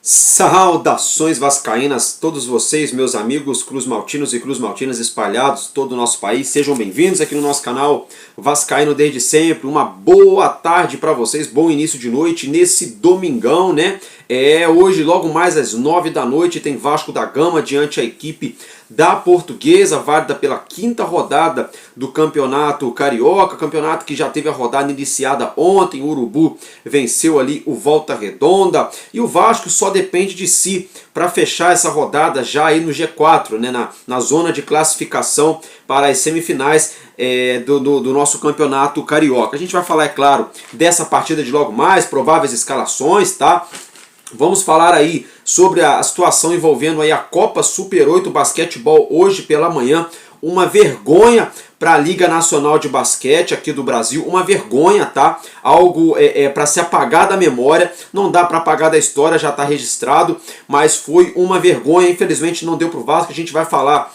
Saudações vascaínas, todos vocês, meus amigos cruzmaltinos e cruzmaltinas espalhados todo o nosso país, sejam bem-vindos aqui no nosso canal Vascaíno desde sempre. Uma boa tarde para vocês, bom início de noite nesse domingão, né? Hoje, logo mais às 9 da noite, tem Vasco da Gama diante a equipe da Portuguesa, válida pela quinta rodada do Campeonato Carioca, campeonato que já teve a rodada iniciada ontem. O Urubu venceu ali o Volta Redonda e o Vasco só depende de si para fechar essa rodada já aí no G4, né, na zona de classificação para as semifinais do nosso Campeonato Carioca. A gente vai falar, é claro, dessa partida de logo mais, prováveis escalações, tá? Vamos falar aí sobre a situação envolvendo aí a Copa Super 8 Basquetebol hoje pela manhã. Uma vergonha para a Liga Nacional de Basquete aqui do Brasil, uma vergonha, tá? Algo para se apagar da memória, não dá para apagar da história, já está registrado, mas foi uma vergonha, infelizmente não deu para o Vasco. A gente vai falar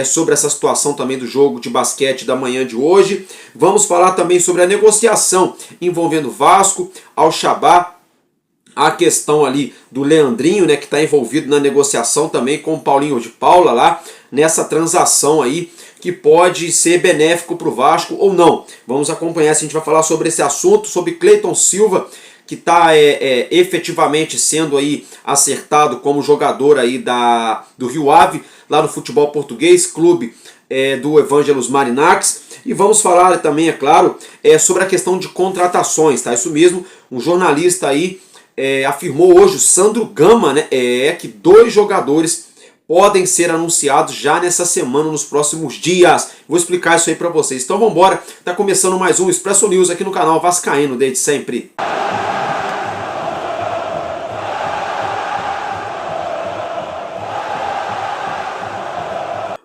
sobre essa situação também do jogo de basquete da manhã de hoje. Vamos falar também sobre a negociação envolvendo Vasco, Al-Shabaab, a questão ali do Leandrinho, né, que está envolvido na negociação também com o Paulinho de Paula lá, nessa transação aí, que pode ser benéfico para o Vasco ou não. Vamos acompanhar, se a gente vai falar sobre esse assunto, sobre Cleiton Silva, que está efetivamente sendo aí acertado como jogador aí do Rio Ave, lá no futebol português, clube do Evangelos Marinax. E vamos falar também, é claro, sobre a questão de contratações, tá? Isso mesmo, um jornalista aí afirmou hoje, o Sandro Gama, né, que 2 jogadores podem ser anunciados já nessa semana, nos próximos dias. Vou explicar isso aí para vocês. Então vamos embora, tá começando mais um Expresso News aqui no canal Vascaíno desde sempre.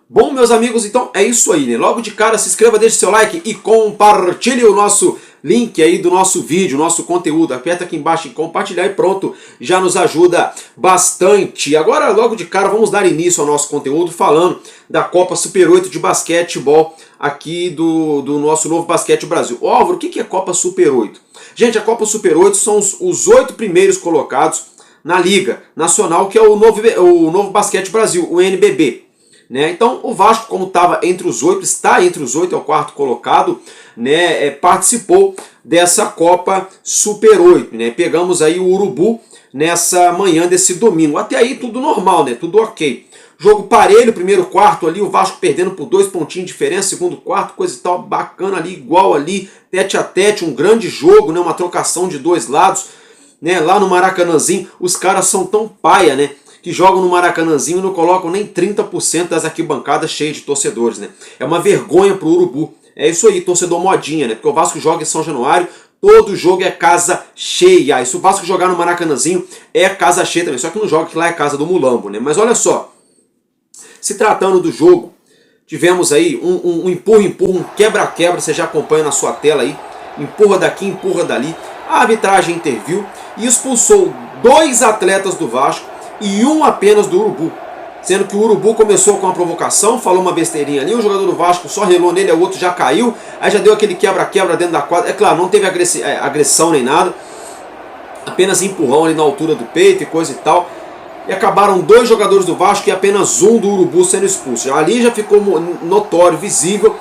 Bom, meus amigos, então é isso aí, né? Logo de cara, se inscreva, deixe seu like e compartilhe o nosso link aí do nosso vídeo, nosso conteúdo. Aperta aqui embaixo em compartilhar e pronto, já nos ajuda bastante. Agora, logo de cara, vamos dar início ao nosso conteúdo falando da Copa Super 8 de basquetebol aqui do nosso Novo Basquete Brasil. Ó, Álvaro, o que é Copa Super 8? Gente, a Copa Super 8 são os 8 primeiros colocados na Liga Nacional, que é o Novo Basquete Brasil, o NBB. Né? Então o Vasco, como estava entre os 8, está entre os 8, é o quarto colocado, né? Participou dessa Copa Super 8. Né? Pegamos aí o Urubu nessa manhã desse domingo. Até aí tudo normal, né? Tudo ok. Jogo parelho, primeiro quarto ali, o Vasco perdendo por 2 pontinhos de diferença, segundo quarto, coisa e tal, bacana ali, igual ali, tete a tete, um grande jogo, né? Uma trocação de 2 lados. Né? Lá no Maracanãzinho, os caras são tão paia, né? Que jogam no Maracanãzinho e não colocam nem 30% das arquibancadas cheias de torcedores, né? É uma vergonha pro Urubu. É isso aí, torcedor modinha, né? Porque o Vasco joga em São Januário, todo jogo é casa cheia. E se o Vasco jogar no Maracanãzinho, é casa cheia também. Só que não joga, que lá é casa do Mulambo, né? Mas olha só, se tratando do jogo, tivemos aí um empurra-empurra, um quebra-quebra, você já acompanha na sua tela aí. Empurra daqui, empurra dali. A arbitragem interviu e expulsou 2 atletas do Vasco e 1 apenas do Urubu, sendo que o Urubu começou com uma provocação, falou uma besteirinha ali, o jogador do Vasco só relou nele, o outro já caiu, aí já deu aquele quebra-quebra dentro da quadra. É claro, não teve agressão nem nada, apenas empurrão ali na altura do peito e coisa e tal, e acabaram 2 jogadores do Vasco e apenas 1 do Urubu sendo expulso. Ali já ficou notório, visível,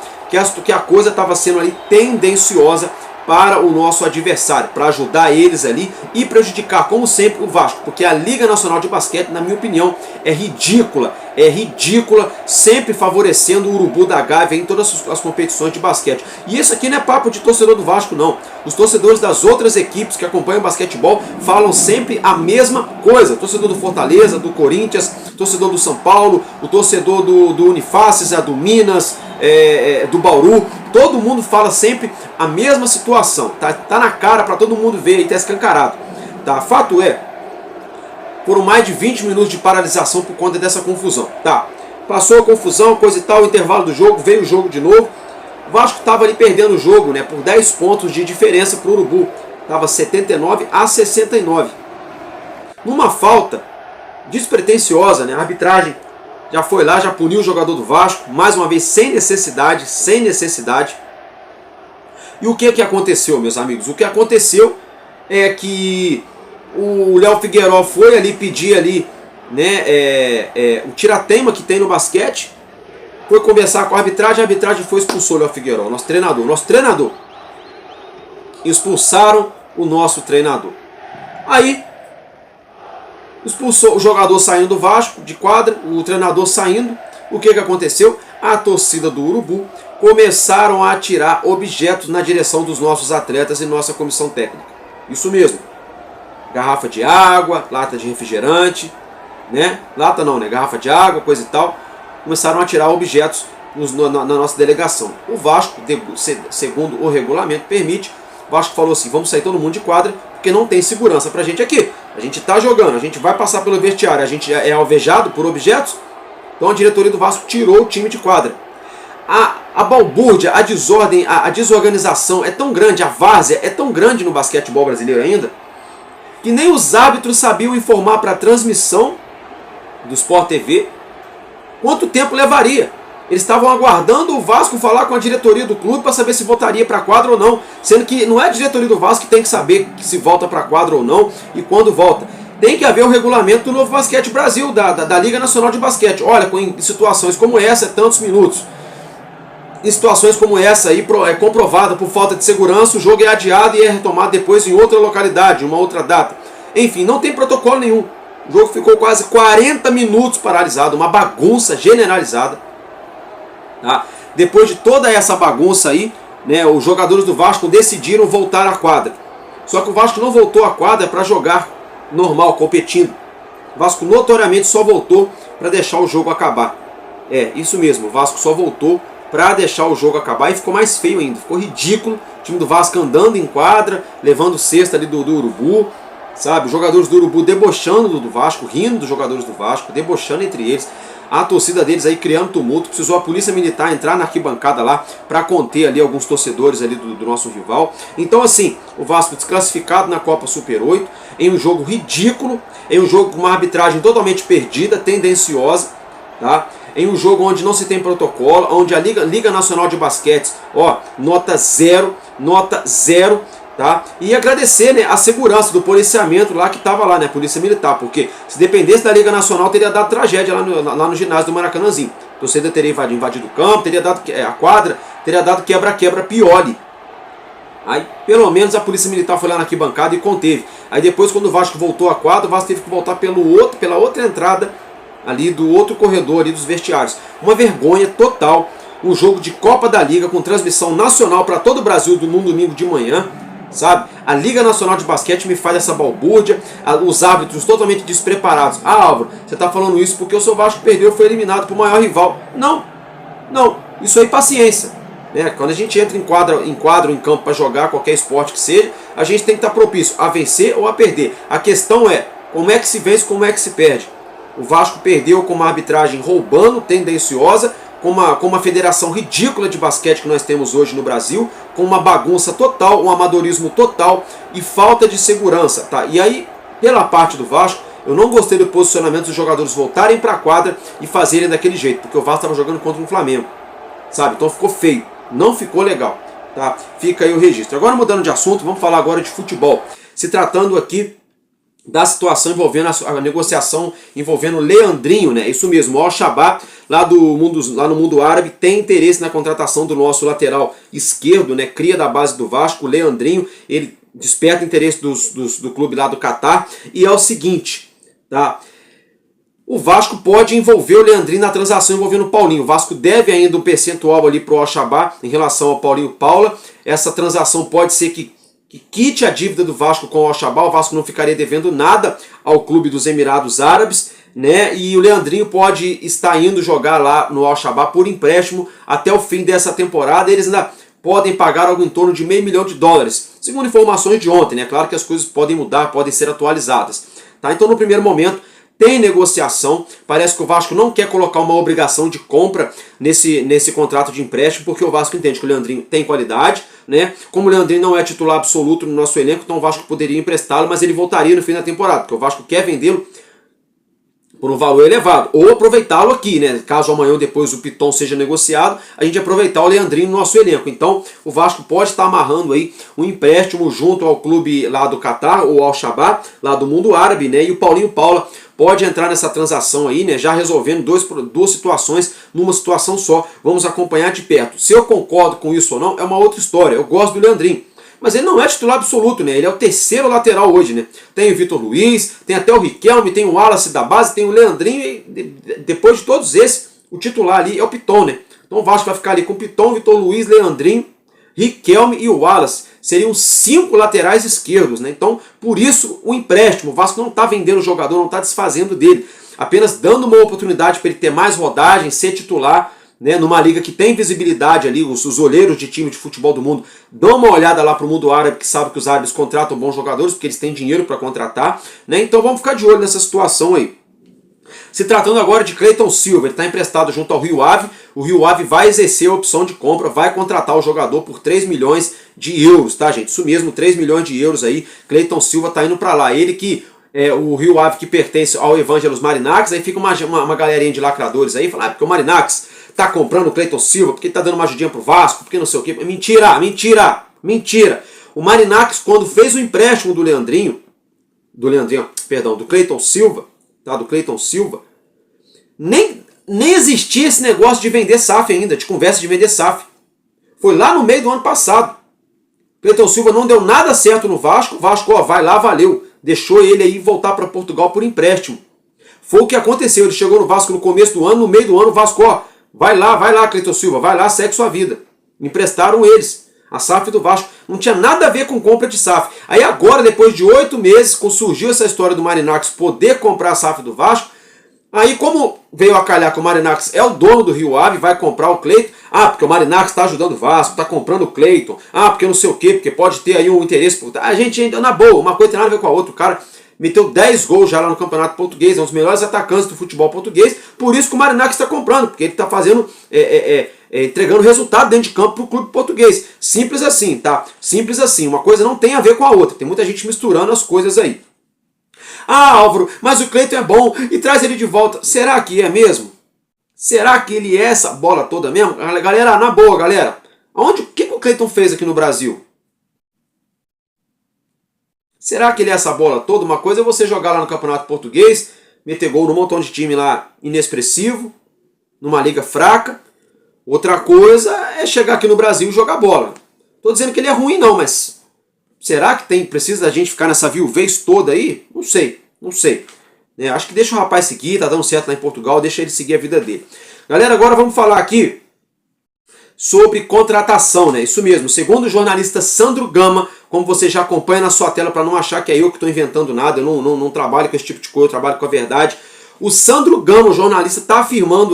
que a coisa estava sendo ali tendenciosa para o nosso adversário, para ajudar eles ali e prejudicar, como sempre, o Vasco, porque a Liga Nacional de Basquete, na minha opinião, é ridícula, sempre favorecendo o Urubu da Gávea em todas as competições de basquete. E isso aqui não é papo de torcedor do Vasco, não. Os torcedores das outras equipes que acompanham o basquetebol falam sempre a mesma coisa. Torcedor do Fortaleza, do Corinthians, torcedor do São Paulo, o torcedor do Unifaces, do Minas, do Bauru, todo mundo fala sempre a mesma situação, tá na cara para todo mundo ver e tá escancarado. Tá? Fato é, foram mais de 20 minutos de paralisação por conta dessa confusão. Tá? Passou a confusão, coisa e tal, o intervalo do jogo, veio o jogo de novo. O Vasco estava ali perdendo o jogo, né, por 10 pontos de diferença para o Urubu. Estava 79 a 69. Numa falta despretensiosa, né, a arbitragem já foi lá, já puniu o jogador do Vasco, mais uma vez sem necessidade, sem necessidade. E o que aconteceu, meus amigos? O que aconteceu é que o Léo Figueiró foi ali pedir ali, né, o tirateima que tem no basquete, foi conversar com a arbitragem foi expulsou o Léo Figueiró, nosso treinador. Expulsaram o nosso treinador. Aí, expulsou o jogador saindo do Vasco, de quadra, o treinador saindo. O que aconteceu? A torcida do Urubu começaram a atirar objetos na direção dos nossos atletas e nossa comissão técnica. Isso mesmo. Garrafa de água, lata de refrigerante, né? Lata não, né? Garrafa de água, coisa e tal. Começaram a atirar objetos na nossa delegação. O Vasco, segundo o regulamento, permite. O Vasco falou assim, vamos sair todo mundo de quadra, porque não tem segurança pra gente aqui. A gente tá jogando, a gente vai passar pelo vestiário, a gente é alvejado por objetos. Então a diretoria do Vasco tirou o time de quadra. A balbúrdia, a desordem, a desorganização é tão grande, a várzea é tão grande no basquetebol brasileiro ainda, que nem os árbitros sabiam informar para a transmissão do Sport TV quanto tempo levaria. Eles estavam aguardando o Vasco falar com a diretoria do clube para saber se voltaria para a quadra ou não. Sendo que não é a diretoria do Vasco que tem que saber se volta para a quadra ou não e quando volta. Tem que haver o regulamento do Novo Basquete Brasil, da Liga Nacional de Basquete. Olha, em situações como essa, é tantos minutos. Em situações como essa, aí, é comprovada por falta de segurança, o jogo é adiado e é retomado depois em outra localidade, uma outra data. Enfim, não tem protocolo nenhum. O jogo ficou quase 40 minutos paralisado, uma bagunça generalizada. Tá? Depois de toda essa bagunça aí, né, os jogadores do Vasco decidiram voltar à quadra. Só que o Vasco não voltou à quadra para jogar normal, competindo. O Vasco notoriamente só voltou para deixar o jogo acabar. É, isso mesmo, o Vasco só voltou para deixar o jogo acabar e ficou mais feio ainda. Ficou ridículo, o time do Vasco andando em quadra, levando cesta ali do Urubu, sabe? Os jogadores do Urubu debochando do Vasco, rindo dos jogadores do Vasco, debochando entre eles. A torcida deles aí criando tumulto, precisou a polícia militar entrar na arquibancada lá para conter ali alguns torcedores ali do nosso rival. Então assim, o Vasco desclassificado na Copa Super 8, em um jogo ridículo, em um jogo com uma arbitragem totalmente perdida, tendenciosa, tá? Em um jogo onde não se tem protocolo, onde a Liga Nacional de Basquete, ó, nota zero, tá? E agradecer, né, a segurança do policiamento lá que estava lá, né, Polícia Militar, porque se dependesse da Liga Nacional teria dado tragédia lá no ginásio do Maracanãzinho. A torcida teria invadido o campo, teria dado a quadra, teria dado quebra-quebra piole. Aí, pelo menos a Polícia Militar foi lá na arquibancada e conteve. Aí depois, quando o Vasco voltou à quadra, o Vasco teve que voltar pela outra entrada ali do outro corredor ali dos vestiários. Uma vergonha total. Um jogo de Copa da Liga com transmissão nacional para todo o Brasil num domingo de manhã, sabe? A Liga Nacional de Basquete me faz essa balbúrdia, os árbitros totalmente despreparados. Ah, Álvaro, você está falando isso porque o seu Vasco perdeu, foi eliminado para o maior rival. Não, isso aí paciência. Né? Quando a gente entra em campo para jogar qualquer esporte que seja, a gente tem que estar propício a vencer ou a perder. A questão é como é que se vence, como é que se perde. O Vasco perdeu com uma arbitragem roubando, tendenciosa, com uma federação ridícula de basquete que nós temos hoje no Brasil, com uma bagunça total, um amadorismo total e falta de segurança. Tá? E aí, pela parte do Vasco, eu não gostei do posicionamento dos jogadores voltarem para a quadra e fazerem daquele jeito, porque o Vasco estava jogando contra um Flamengo. Sabe? Então ficou feio, não ficou legal. Tá? Fica aí o registro. Agora mudando de assunto, vamos falar agora de futebol. Se tratando aqui da situação envolvendo a negociação envolvendo Leandrinho, né? Isso mesmo, o Al-Shabaab, lá no mundo árabe, tem interesse na contratação do nosso lateral esquerdo, né? Cria da base do Vasco, o Leandrinho, ele desperta interesse do clube lá do Catar, e é o seguinte, tá? O Vasco pode envolver o Leandrinho na transação envolvendo o Paulinho. O Vasco deve ainda um percentual ali para o Al-Shabaab em relação ao Paulinho Paula. Essa transação pode ser que quite a dívida do Vasco com o Al-Shabaab. O Vasco não ficaria devendo nada ao clube dos Emirados Árabes, né? E o Leandrinho pode estar indo jogar lá no Al-Shabaab por empréstimo até o fim dessa temporada. Eles ainda podem pagar algo em torno de $500 mil, segundo informações de ontem, né? Claro que as coisas podem mudar, podem ser atualizadas. Tá? Então, no primeiro momento, tem negociação. Parece que o Vasco não quer colocar uma obrigação de compra nesse contrato de empréstimo, porque o Vasco entende que o Leandrinho tem qualidade, né? Como o Leandrinho não é titular absoluto no nosso elenco, então o Vasco poderia emprestá-lo, mas ele voltaria no fim da temporada, porque o Vasco quer vendê-lo por um valor elevado, ou aproveitá-lo aqui, né? Caso amanhã ou depois o Piton seja negociado, a gente aproveitar o Leandrinho no nosso elenco. Então o Vasco pode estar amarrando aí um empréstimo junto ao clube lá do Catar, ou ao Shabab, lá do mundo árabe, né? E o Paulinho Paula pode entrar nessa transação aí, né? Já resolvendo duas situações numa situação só. Vamos acompanhar de perto. Se eu concordo com isso ou não, é uma outra história. Eu gosto do Leandrinho. Mas ele não é titular absoluto, né? Ele é o terceiro lateral hoje, né? Tem o Vitor Luiz, tem até o Riquelme, tem o Wallace da base, tem o Leandrinho e depois de todos esses, o titular ali é o Piton, né? Então o Vasco vai ficar ali com o Piton, Vitor Luiz, Leandrinho, Riquelme e o Wallace. Seriam 5 laterais esquerdos, né? Então, por isso, o empréstimo. O Vasco não está vendendo o jogador, não está desfazendo dele. Apenas dando uma oportunidade para ele ter mais rodagem, ser titular, né, numa liga que tem visibilidade ali, os olheiros de time de futebol do mundo dão uma olhada lá para o mundo árabe, que sabe que os árabes contratam bons jogadores, porque eles têm dinheiro para contratar, né? Então vamos ficar de olho nessa situação aí. Se tratando agora de Cleiton Silva, ele está emprestado junto ao Rio Ave, o Rio Ave vai exercer a opção de compra, vai contratar o jogador por 3 milhões de euros, tá, gente? Isso mesmo, 3 milhões de euros aí, Cleiton Silva está indo para lá. Ele que o Rio Ave que pertence ao Evangelos Marinax, aí fica uma galerinha de lacradores aí, falando, porque o Marinax tá comprando o Cleiton Silva, porque tá dando uma ajudinha pro Vasco, porque não sei o quê. Mentira, mentira, mentira. O Marinax, quando fez o empréstimo do Cleiton Silva, tá? Do Cleiton Silva, nem existia esse negócio de vender SAF ainda, de conversa de vender SAF. Foi lá no meio do ano passado. Cleiton Silva não deu nada certo no Vasco, o Vasco, ó, vai lá, valeu. Deixou ele aí voltar para Portugal por empréstimo. Foi o que aconteceu, ele chegou no Vasco no começo do ano, no meio do ano o Vasco, ó, vai lá, Cleiton Silva, vai lá, segue sua vida. Emprestaram eles, a SAF do Vasco. Não tinha nada a ver com compra de SAF. Aí agora, depois de 8 meses, quando surgiu essa história do Marinax poder comprar a SAF do Vasco, aí como veio a calhar que o Marinax é o dono do Rio Ave, vai comprar o Cleiton, porque o Marinax está ajudando o Vasco, está comprando o Cleiton, porque não sei o quê, porque pode ter aí um interesse por... A gente ainda, na boa, uma coisa tem nada a ver com a outra, o cara meteu 10 gols já lá no Campeonato Português, é um dos melhores atacantes do futebol português, por isso que o Marinax está comprando, porque ele está fazendo, entregando resultado dentro de campo para o clube português. Simples assim, tá? Simples assim, uma coisa não tem a ver com a outra, tem muita gente misturando as coisas aí. Álvaro, mas o Cleiton é bom e traz ele de volta. Será que é mesmo? Será que ele é essa bola toda mesmo? Galera, na boa, galera, o que o Cleiton fez aqui no Brasil? Será que ele é essa bola toda? Uma coisa é você jogar lá no Campeonato Português, meter gol num montão de time lá inexpressivo, numa liga fraca. Outra coisa é chegar aqui no Brasil e jogar bola. Tô dizendo que ele é ruim não, mas será que precisa da gente ficar nessa viuvez toda aí? Não sei. Acho que deixa o rapaz seguir, tá dando certo lá em Portugal, deixa ele seguir a vida dele. Galera, agora vamos falar aqui sobre contratação, né? Isso mesmo, segundo o jornalista Sandro Gama, como você já acompanha na sua tela para não achar que é eu que estou inventando nada, eu não trabalho com esse tipo de coisa, eu trabalho com a verdade. O Sandro Gama, o jornalista, está afirmando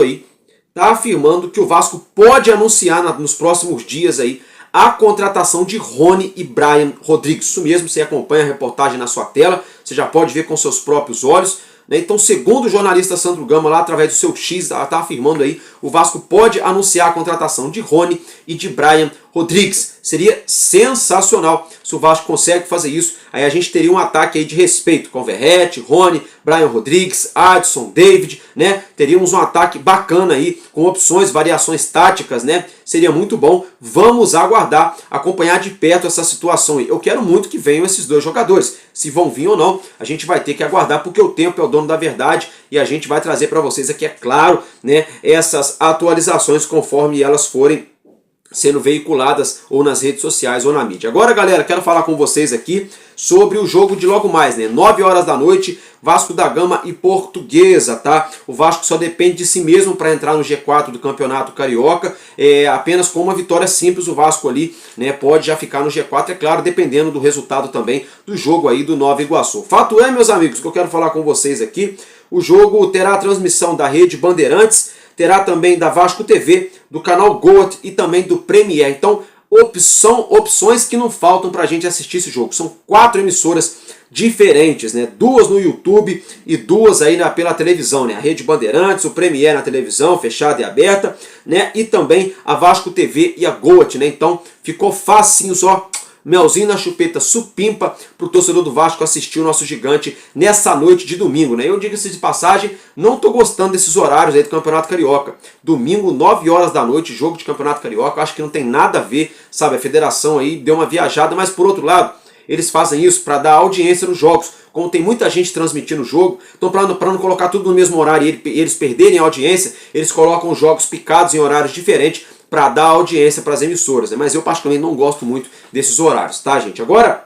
que o Vasco pode anunciar nos próximos dias aí a contratação de Rony e Brian Rodrigues. Isso mesmo, você acompanha a reportagem na sua tela, você já pode ver com seus próprios olhos. Então, segundo o jornalista Sandro Gama, lá através do seu X, está afirmando aí, o Vasco pode anunciar a contratação de Rony e de Brian Rodrigues. Seria sensacional se o Vasco consegue fazer isso. Aí a gente teria um ataque aí de respeito com Verratti, Rony, Brian Rodrigues, Adson, David, né? Teríamos um ataque bacana aí, com opções, variações táticas, né? Seria muito bom. Vamos aguardar, acompanhar de perto essa situação aí. Eu quero muito que venham esses dois jogadores. Se vão vir ou não, a gente vai ter que aguardar, porque o tempo é o dono da verdade e a gente vai trazer para vocês aqui, é claro, né, essas atualizações conforme elas forem sendo veiculadas ou nas redes sociais ou na mídia. Agora, galera, quero falar com vocês aqui sobre o jogo de logo mais, né? 9 horas da noite, Vasco da Gama e Portuguesa, tá? O Vasco só depende de si mesmo para entrar no G4 do Campeonato Carioca. Apenas com uma vitória simples o Vasco ali, né, pode já ficar no G4, é claro, dependendo do resultado também do jogo aí do Nova Iguaçu. Fato é, meus amigos, que eu quero falar com vocês aqui, o jogo terá a transmissão da Rede Bandeirantes, terá também da Vasco TV, do canal Goat e também do Premier. Então, opções que não faltam para a gente assistir esse jogo. São 4 emissoras diferentes, né? 2 no YouTube e 2 aí pela televisão, né? A Rede Bandeirantes, o Premier na televisão, fechada e aberta, né? E também a Vasco TV e a Goat, né? Então, ficou facinho só. melzinho na chupeta supimpa pro torcedor do Vasco assistir o nosso gigante nessa noite de domingo, né? Eu digo-se de passagem, não tô gostando desses horários aí do Campeonato Carioca. Domingo, 9 horas da noite, jogo de Campeonato Carioca, acho que não tem nada a ver, sabe? A federação aí deu uma viajada, mas por outro lado, eles fazem isso para dar audiência nos jogos. Como tem muita gente transmitindo o jogo, então para não colocar tudo no mesmo horário e eles perderem a audiência, eles colocam os jogos picados em horários diferentes para dar audiência para as emissoras, né? Mas eu particularmente não gosto muito desses horários, tá, gente? Agora,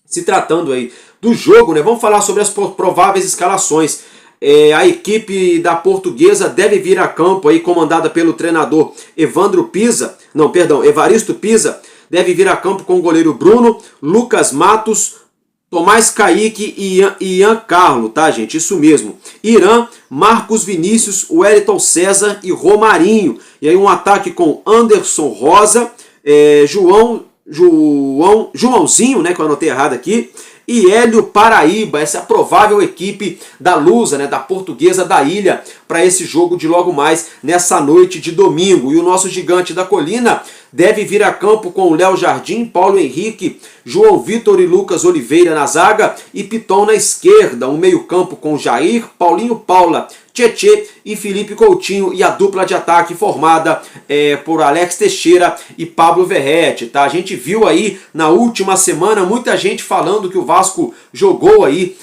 se tratando aí do jogo, né, vamos falar sobre as prováveis escalações. A equipe da Portuguesa deve vir a campo aí comandada pelo treinador Evaristo Pisa, deve vir a campo com o goleiro Bruno, Lucas Matos, Tomás Kaique e Ian Carlo, tá, gente? Isso mesmo. Irã, Marcos Vinícius, Wellington César e Romarinho. E aí um ataque com Anderson Rosa, Joãozinho, né, que eu anotei errado aqui, e Hélio Paraíba. Essa é a provável equipe da Lusa, né, da Portuguesa da Ilha, para esse jogo de logo mais nessa noite de domingo. E o nosso gigante da colina deve vir a campo com Léo Jardim, Paulo Henrique, João Vitor e Lucas Oliveira na zaga e Piton na esquerda. Um meio campo com Jair, Paulinho Paula, Tietê e Felipe Coutinho, e a dupla de ataque formada por Alex Teixeira e Pablo Verrete, tá? A gente viu aí na última semana muita gente falando que o Vasco jogou aí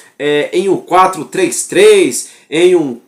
em um 4-3-3, em um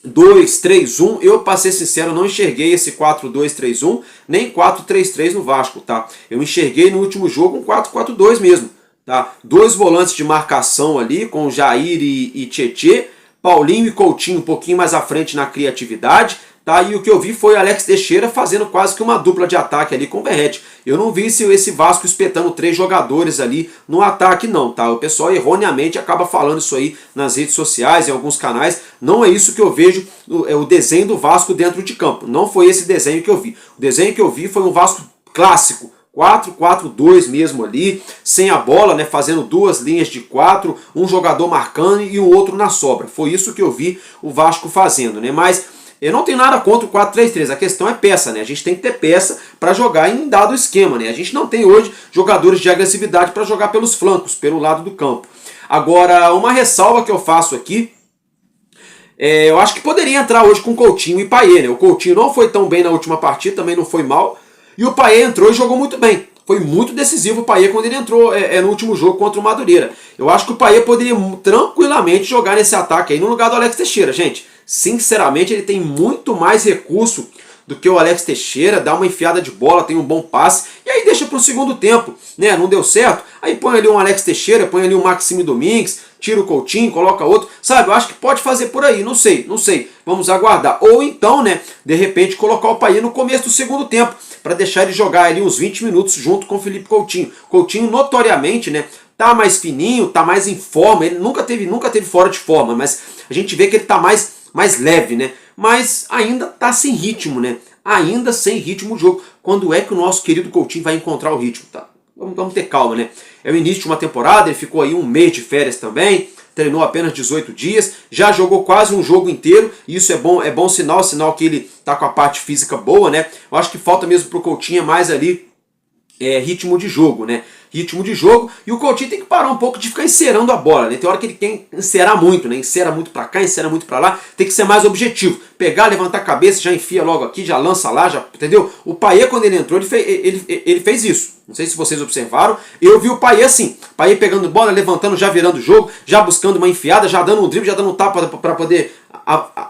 4-2-3-1, eu, pra ser sincero, não enxerguei esse 4-2-3-1, nem 4-3-3 no Vasco, tá? Eu enxerguei no último jogo um 4-4-2 mesmo, tá? 2 volantes de marcação ali, com Jair e Tietê, Paulinho e Coutinho um pouquinho mais à frente na criatividade, tá? E o que eu vi foi Alex Teixeira fazendo quase que uma dupla de ataque ali com o Verrete. Eu não vi esse Vasco espetando 3 jogadores ali no ataque não, tá? O pessoal erroneamente acaba falando isso aí nas redes sociais, em alguns canais. Não é isso que eu vejo, o desenho do Vasco dentro de campo. Não foi esse desenho que eu vi. O desenho que eu vi foi um Vasco clássico, 4-4-2 mesmo ali, sem a bola, né, fazendo 2 linhas de 4, um jogador marcando e o outro na sobra. Foi isso que eu vi o Vasco fazendo, né? Mas eu não tenho nada contra o 4-3-3, a questão é peça, né? A gente tem que ter peça para jogar em dado esquema, né? A gente não tem hoje jogadores de agressividade para jogar pelos flancos, pelo lado do campo. Agora, uma ressalva que eu faço aqui, eu acho que poderia entrar hoje com Coutinho e Payet, né? O Coutinho não foi tão bem na última partida, também não foi mal, e o Payet entrou e jogou muito bem. Foi muito decisivo o Payet quando ele entrou no último jogo contra o Madureira. Eu acho que o Payet poderia tranquilamente jogar nesse ataque aí no lugar do Alex Teixeira, gente. Sinceramente, ele tem muito mais recurso do que o Alex Teixeira, dá uma enfiada de bola, tem um bom passe, e aí deixa para o segundo tempo, né? Não deu certo, aí põe ali um Alex Teixeira, põe ali um Maxime Domingues, tira o Coutinho, coloca outro, sabe? Eu acho que pode fazer por aí, não sei, vamos aguardar. Ou então, né, de repente colocar o Payet no começo do segundo tempo, para deixar ele jogar ali uns 20 minutos junto com o Felipe Coutinho. Coutinho notoriamente, né, tá mais fininho, tá mais em forma, ele nunca teve fora de forma, mas a gente vê que ele tá mais leve, né? Mas ainda tá sem ritmo, né? Ainda sem ritmo o jogo. Quando é que o nosso querido Coutinho vai encontrar o ritmo? Tá? Vamos ter calma, né? É o início de uma temporada, ele ficou aí um mês de férias também, treinou apenas 18 dias, já jogou quase um jogo inteiro, e isso é bom sinal que ele tá com a parte física boa, né? Eu acho que falta mesmo pro Coutinho mais ali ritmo de jogo, né? Ritmo de jogo, e o Coutinho tem que parar um pouco de ficar encerando a bola, né? Tem hora que ele quer encerar muito, né? Encera muito pra cá, encera muito pra lá, tem que ser mais objetivo. Pegar, levantar a cabeça, já enfia logo aqui, já lança lá, já, entendeu? O Payet, quando ele entrou, ele fez isso. Não sei se vocês observaram, eu vi o Payet assim, Payet pegando bola, levantando, já virando o jogo, já buscando uma enfiada, já dando um drible, já dando um tapa para poder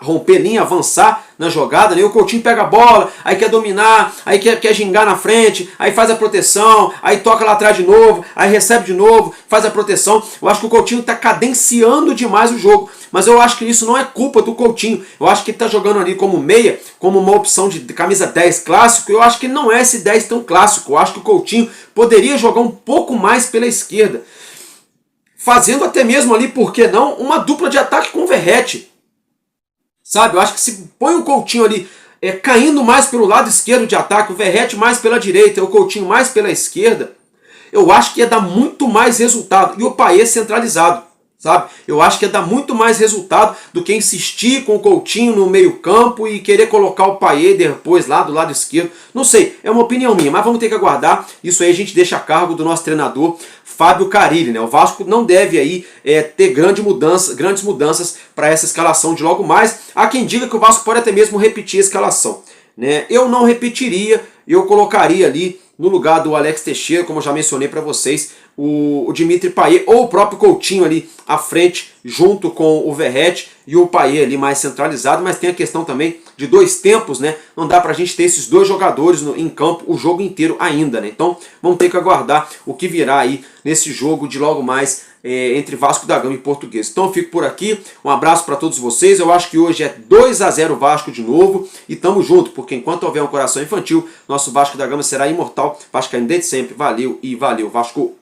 romper linha, avançar na jogada, né? O Coutinho pega a bola, aí quer dominar, aí quer gingar na frente, aí faz a proteção, aí toca lá atrás de novo, aí recebe de novo, faz a proteção. Eu acho que o Coutinho está cadenciando demais o jogo, mas eu acho que isso não é culpa do Coutinho. Eu acho que ele está jogando ali como meia, como uma opção de camisa 10 clássico. Eu acho que não é esse 10 tão clássico. Eu acho que o Coutinho poderia jogar um pouco mais pela esquerda, fazendo até mesmo ali, por que não, uma dupla de ataque com o Verrete. Sabe, eu acho que se põe o Coutinho ali caindo mais pelo lado esquerdo de ataque, o Verrete mais pela direita, o Coutinho mais pela esquerda, eu acho que ia dar muito mais resultado. E o Payet centralizado. sabe? Eu acho que ia dar muito mais resultado do que insistir com o Coutinho no meio campo e querer colocar o Payet depois lá do lado esquerdo. Não sei, é uma opinião minha, mas vamos ter que aguardar. Isso aí a gente deixa a cargo do nosso treinador Fábio Carille, né? O Vasco não deve aí ter grandes mudanças para essa escalação de logo mais. Há quem diga que o Vasco pode até mesmo repetir a escalação, né? Eu não repetiria, eu colocaria ali no lugar do Alex Teixeira, como eu já mencionei para vocês, o Dimitri Payet ou o próprio Coutinho ali à frente, junto com o Verratti e o Payet ali mais centralizado, mas tem a questão também de dois tempos, né? Não dá pra gente ter esses dois jogadores em campo o jogo inteiro ainda, né? Então vamos ter que aguardar o que virá aí nesse jogo de logo mais entre Vasco da Gama e Portuguesa. Então eu fico por aqui, um abraço para todos vocês. Eu acho que hoje é 2-0 Vasco de novo e tamo junto, porque enquanto houver um coração infantil, nosso Vasco da Gama será imortal. Vascaíno desde sempre, valeu e valeu Vasco!